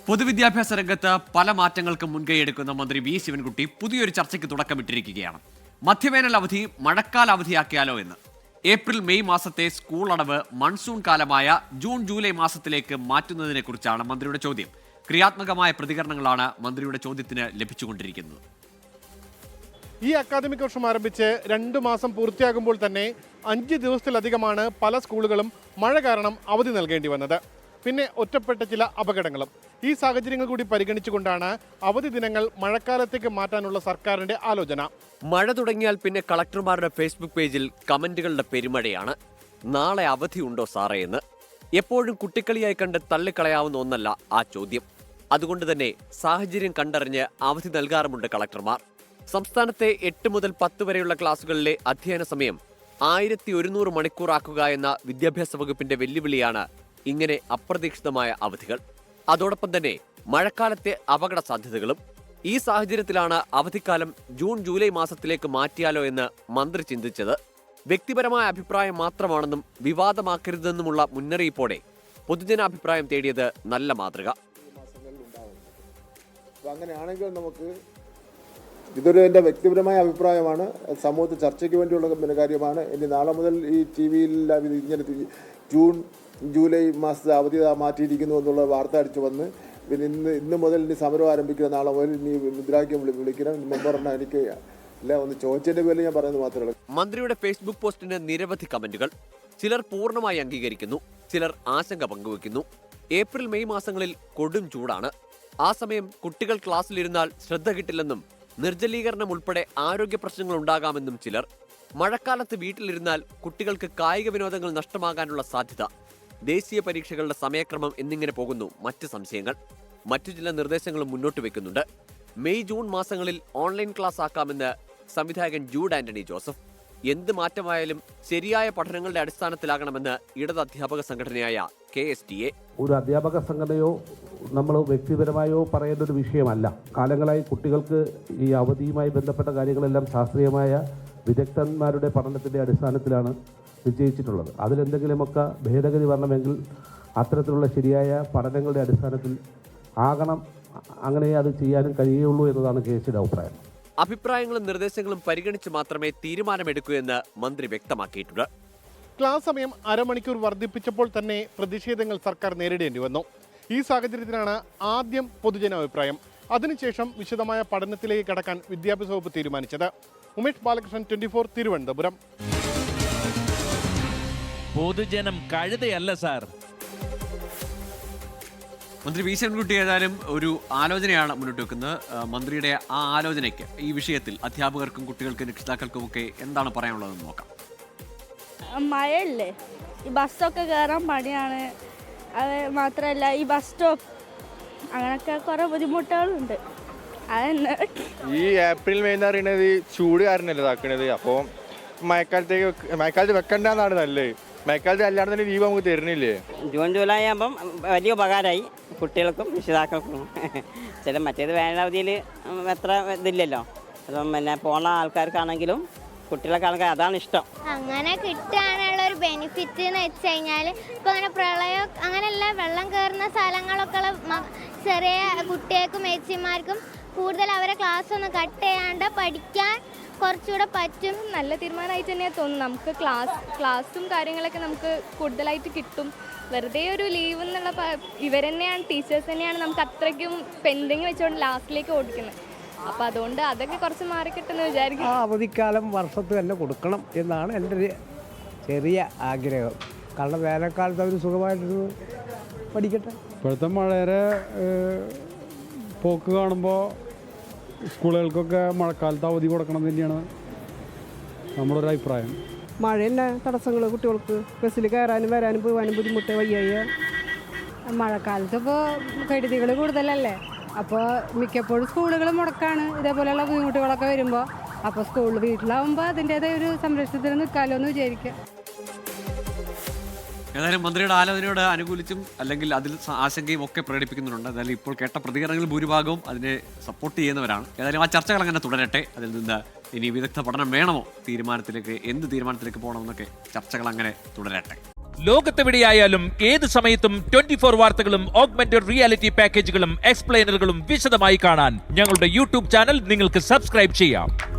പൊതുവിദ്യാഭ്യാസ രംഗത്ത് പല മാറ്റങ്ങൾക്കും മുൻകൈയെടുക്കുന്ന മന്ത്രി വി ശിവൻകുട്ടി പുതിയൊരു ചർച്ചയ്ക്ക് തുടക്കമിട്ടിരിക്കുകയാണ്. മധ്യവേനൽ അവധി മഴക്കാല അവധിയാക്കിയാലോ എന്ന്. ഏപ്രിൽ മെയ് മാസത്തെ സ്കൂൾ അടവ് മൺസൂൺ കാലമായ ജൂൺ ജൂലൈ മാസത്തിലേക്ക് മാറ്റുന്നതിനെക്കുറിച്ചാണ് മന്ത്രിയുടെ ചോദ്യം. ക്രിയാത്മകമായ പ്രതികരണങ്ങളാണ് മന്ത്രിയുടെ ചോദ്യത്തിന് ലഭിച്ചുകൊണ്ടിരിക്കുന്നത്. ഈ അക്കാദമിക് വർഷം ആരംഭിച്ച് 2 മാസം പൂർത്തിയാകുമ്പോൾ തന്നെ 5 ദിവസത്തിലധികമാണ് പല സ്കൂളുകളും മഴ കാരണം അവധി നൽകേണ്ടി വന്നത്. പിന്നെ ഒറ്റപ്പെട്ട ചില അപകടങ്ങളും. ഈ സാഹചര്യങ്ങൾ കൂടി പരിഗണിച്ചുകൊണ്ടാണ് അവധി ദിനങ്ങൾ മഴക്കാലത്തേക്ക് മാറ്റാനുള്ള സർക്കാരിന്റെ ആലോചന. മഴ തുടങ്ങിയാൽ പിന്നെ കളക്ടർമാരുടെ ഫേസ്ബുക്ക് പേജിൽ കമന്റുകളുടെ പെരുമഴയാണ്. നാളെ അവധിയുണ്ടോ സാറേ എന്ന്. എപ്പോഴും കുട്ടിക്കളിയായി കണ്ട് തള്ളിക്കളയാവുന്ന ഒന്നല്ല ആ ചോദ്യം. അതുകൊണ്ട് തന്നെ സാഹചര്യം കണ്ടറിഞ്ഞ് അവധി നൽകാറുമുണ്ട് കളക്ടർമാർ. സംസ്ഥാനത്തെ 8 മുതൽ 10 വരെയുള്ള ക്ലാസുകളിലെ അധ്യയന സമയം 1100 മണിക്കൂറാക്കുക എന്ന വിദ്യാഭ്യാസ വകുപ്പിന്റെ വെല്ലുവിളിയാണ് ഇങ്ങനെ അപ്രതീക്ഷിതമായ അവധികൾ. അതോടൊപ്പം തന്നെ മഴക്കാലത്തെ അപകട സാധ്യതകളും. ഈ സാഹചര്യത്തിലാണ് അവധിക്കാലം ജൂൺ ജൂലൈ മാസത്തിലേക്ക് മാറ്റിയാലോ എന്ന് മന്ത്രി ചിന്തിച്ചത്. വ്യക്തിപരമായ അഭിപ്രായം മാത്രമാണെന്നും വിവാദമാക്കരുതെന്നുമുള്ള മുന്നറിയിപ്പോടെ പൊതുജനാഭിപ്രായം തേടിയത് നല്ല മാതൃക. അങ്ങനെയാണെങ്കിൽ നമുക്ക് ഇതൊരു എൻ്റെ വ്യക്തിപരമായ അഭിപ്രായമാണ്, സമൂഹത്തിൽ ചർച്ചയ്ക്ക് വേണ്ടിയുള്ള കാര്യമാണ്. ഇനി നാളെ മുതൽ ഈ ടി വിയിൽ ഇങ്ങനെ ജൂൺ ജൂലൈ മാസത്തെ അവധി മാറ്റിയിരിക്കുന്നു എന്നുള്ള വാർത്ത അടിച്ചു വന്ന് പിന്നെ ഇന്ന് മുതൽ ഇനി സമരം ആരംഭിക്കുന്ന നാളെ മുതൽ ഇനി മുദ്രാവാക്യം വിളിക്കണം മുമ്പ് പറഞ്ഞാൽ എനിക്ക് ഇല്ല ഒന്ന് ചോദിച്ചതിൻ്റെ പേരിൽ ഞാൻ പറയുന്നത് മാത്രമേ ഉള്ളൂ. മന്ത്രിയുടെ ഫേസ്ബുക്ക് പോസ്റ്റിന് നിരവധി കമന്റുകൾ. ചിലർ പൂർണ്ണമായി അംഗീകരിക്കുന്നു, ചിലർ ആശങ്ക പങ്കുവെക്കുന്നു. ഏപ്രിൽ മെയ് മാസങ്ങളിൽ കൊടും ചൂടാണ്. ആ സമയം കുട്ടികൾ ക്ലാസ്സിലിരുന്നാൽ ശ്രദ്ധ കിട്ടില്ലെന്നും നിർജ്ജലീകരണം ഉൾപ്പെടെ ആരോഗ്യ പ്രശ്നങ്ങൾ ഉണ്ടാകാമെന്നും ചിലർ. മഴക്കാലത്ത് വീട്ടിലിരുന്നാൽ കുട്ടികൾക്ക് കായിക വിനോദങ്ങൾ നഷ്ടമാകാനുള്ള സാധ്യത. ദേശീയ പരീക്ഷകളുടെ സമയക്രമം എന്നിങ്ങനെ പോകുന്നു മറ്റ് സംശയങ്ങൾ. മറ്റു ചില നിർദ്ദേശങ്ങളും മുന്നോട്ട് വെക്കുന്നുണ്ട്. മെയ് ജൂൺ മാസങ്ങളിൽ ഓൺലൈൻ ക്ലാസ് ആക്കാമെന്ന് സംവിധായകൻ ജൂഡ് ആന്റണി ജോസഫ്. എന്ത് മാറ്റമായാലും ശരിയായ പഠനങ്ങളുടെ അടിസ്ഥാനത്തിലാകണമെന്ന് ഇടത് അധ്യാപക സംഘടനയായ KSTA. ഒരു അധ്യാപക സംഘടനയോ നമ്മൾ വ്യക്തിപരമായോ പറയേണ്ട ഒരു വിഷയമല്ല. കാലങ്ങളായി കുട്ടികൾക്ക് ഈ അവധിയുമായി ബന്ധപ്പെട്ട കാര്യങ്ങളെല്ലാം ശാസ്ത്രീയമായ വിദഗ്ധന്മാരുടെ പഠനത്തിൻ്റെ അടിസ്ഥാനത്തിലാണ് നിശ്ചയിച്ചിട്ടുള്ളത്. അതിലെന്തെങ്കിലുമൊക്കെ ഭേദഗതി വരണമെങ്കിൽ അത്തരത്തിലുള്ള ശരിയായ പഠനങ്ങളുടെ അടിസ്ഥാനത്തിൽ ആകണം. അങ്ങനെ അത് ചെയ്യാനും കഴിയുള്ളൂ എന്നതാണ് KSTA അഭിപ്രായം. അഭിപ്രായങ്ങളും നിർദ്ദേശങ്ങളും പരിഗണിച്ച് മാത്രമേ തീരുമാനമെടുക്കൂ എന്ന് മന്ത്രി വ്യക്തമാക്കിയിട്ടുണ്ട്. ക്ലാസ് സമയം അരമണിക്കൂർ വർദ്ധിപ്പിച്ചപ്പോൾ തന്നെ പ്രതിഷേധങ്ങൾ സർക്കാർ നേരിടേണ്ടി വന്നു. ഈ സാഹചര്യത്തിലാണ് ആദ്യം പൊതുജനാഭിപ്രായം, അതിനുശേഷം വിശദമായ പഠനത്തിലേക്ക് കടക്കാൻ വിദ്യാഭ്യാസ വകുപ്പ് തീരുമാനിച്ചത്. ഉമേഷ് ബാലകൃഷ്ണൻ, 24, തിരുവനന്തപുരം. പൊതുജനം കഴുതയല്ല സാർ. മന്ത്രി വി ശിവൻകുട്ടി ഏതായാലും ഒരു ആലോചനയാണ് മുന്നോട്ട് വെക്കുന്നത്. മന്ത്രിയുടെ ആ ആലോചനയ്ക്ക് ഈ വിഷയത്തിൽ അധ്യാപകർക്കും കുട്ടികൾക്കും രക്ഷിതാക്കൾക്കും ഒക്കെ എന്താണ് പറയാനുള്ളതെന്ന് നോക്കാം. മഴയല്ലേ, ഈ ബസ്സൊക്കെ കയറാൻ പണിയാണ്. അത് മാത്രമല്ല ഈ ബസ് സ്റ്റോപ്പ് അങ്ങനെയൊക്കെ കുറേ ബുദ്ധിമുട്ടുകളുണ്ട്. അതെന്നെ ഈ ഏപ്രിൽ മെയ് എന്ന് പറയുന്നത് ചൂട് കാരണമല്ലേ ഇതാക്കണത്. അപ്പോൾ മഴക്കാലത്ത് വെക്കണ്ടെന്നാണ് നല്ലത്. മഴക്കാലത്ത് അല്ലാണ്ട് തന്നെ ലീവ് നമുക്ക് തരുന്നില്ലേ. ജൂൺ ജൂലൈ ആകുമ്പം വലിയ ഉപകാരമായി കുട്ടികൾക്കും രക്ഷിതാക്കൾക്കും. ചില മറ്റേത് വേനലവധിയിൽ എത്ര ഇതില്ലല്ലോ. അപ്പം പിന്നെ പോണ ആൾക്കാർക്കാണെങ്കിലും കുട്ടികൾക്കാണെങ്കിൽ അതാണ് ഇഷ്ടം. അങ്ങനെ കിട്ടുകയാണുള്ള ഒരു ബെനിഫിറ്റ് എന്ന് വെച്ച് കഴിഞ്ഞാൽ ഇപ്പം അങ്ങനെ പ്രളയം അങ്ങനെയുള്ള വെള്ളം കയറുന്ന സ്ഥലങ്ങളൊക്കെ ചെറിയ കുട്ടികൾക്കും ഏച്ചിമാർക്കും കൂടുതൽ അവരെ ക്ലാസ് ഒന്ന് കട്ട് ചെയ്യാണ്ട് പഠിക്കാൻ കുറച്ചുകൂടെ പറ്റും. നല്ല തീരുമാനമായിട്ട് തന്നെയാണ് തോന്നുന്നു. നമുക്ക് ക്ലാസ്സും കാര്യങ്ങളൊക്കെ നമുക്ക് കൂടുതലായിട്ട് കിട്ടും. വെറുതെ ഒരു ലീവ് എന്നുള്ള ഇവരെന്നെയാണ്, ടീച്ചേഴ്സ് തന്നെയാണ് നമുക്ക് അത്രയ്ക്കും പെൻഡിങ് വെച്ചുകൊണ്ട് ലാസ്റ്റിലേക്ക് ഓടിക്കുന്നത്. അപ്പോൾ അതുകൊണ്ട് അതൊക്കെ കുറച്ച് മാറിക്കിട്ടെന്ന് വിചാരിക്കും. ആ അവധിക്കാലം വർഷത്തിൽ തന്നെ കൊടുക്കണം എന്നാണ് എൻ്റെ ഒരു ചെറിയ ആഗ്രഹം. കാരണം വേനൽക്കാലത്ത് അവർ സുഖമായിട്ടൊരു പഠിക്കട്ടെ. ഇപ്പോഴത്തെ മഴയുടെ പോക്ക് കാണുമ്പോൾ സ്കൂളുകൾക്കൊക്കെ മഴക്കാലത്ത് അവധി കൊടുക്കണം തന്നെയാണ് നമ്മുടെ ഒരു അഭിപ്രായം. മഴയല്ല തടസ്സങ്ങൾ കുട്ടികൾക്ക് ബസ്സിൽ കയറാനും വരാനും പോകാനും ബുദ്ധിമുട്ട് വയ്യ. മഴക്കാലത്ത് ഇപ്പോൾ കെടുതികൾ കൂടുതലല്ലേ, അപ്പോൾ മിക്കപ്പോഴും സ്കൂളുകൾ മുടക്കാണ് ഇതേപോലെയുള്ള ബുദ്ധിമുട്ടുകളൊക്കെ വരുമ്പോൾ. അപ്പോൾ സ്കൂളിൽ വീട്ടിലാവുമ്പോൾ അതിൻ്റേതായ ഒരു സംരക്ഷണത്തിൽ നിൽക്കാമല്ലോ എന്ന് വിചാരിക്കുക. ഏതായാലും മന്ത്രിയുടെ ആലോചനയോട് അനുകൂലിച്ചും അല്ലെങ്കിൽ അതിൽ ആശങ്കയും ഒക്കെ പ്രകടിപ്പിക്കുന്നുണ്ട്. എന്തായാലും ഇപ്പോൾ കേട്ട പ്രതികരണങ്ങൾ ഭൂരിഭാഗവും അതിനെ സപ്പോർട്ട് ചെയ്യുന്നവരാണ്. ഏതായാലും ആ ചർച്ചകൾ അങ്ങനെ തുടരട്ടെ. അതിൽ നിന്ന് ഇനി വിദഗ്ധ പഠനം വേണമോ, എന്ത് തീരുമാനത്തിലേക്ക് പോകണമെന്നൊക്കെ ചർച്ചകൾ അങ്ങനെ തുടരട്ടെ. ലോകത്തെവിടെയായാലും ഏത് സമയത്തും 24 വാർത്തകളും ഓഗ്മെന്റഡ് റിയാലിറ്റി പാക്കേജുകളും എക്സ്പ്ലെയിനറുകളും വിശദമായി കാണാൻ ഞങ്ങളുടെ യൂട്യൂബ് ചാനൽ നിങ്ങൾക്ക് സബ്സ്ക്രൈബ് ചെയ്യാം.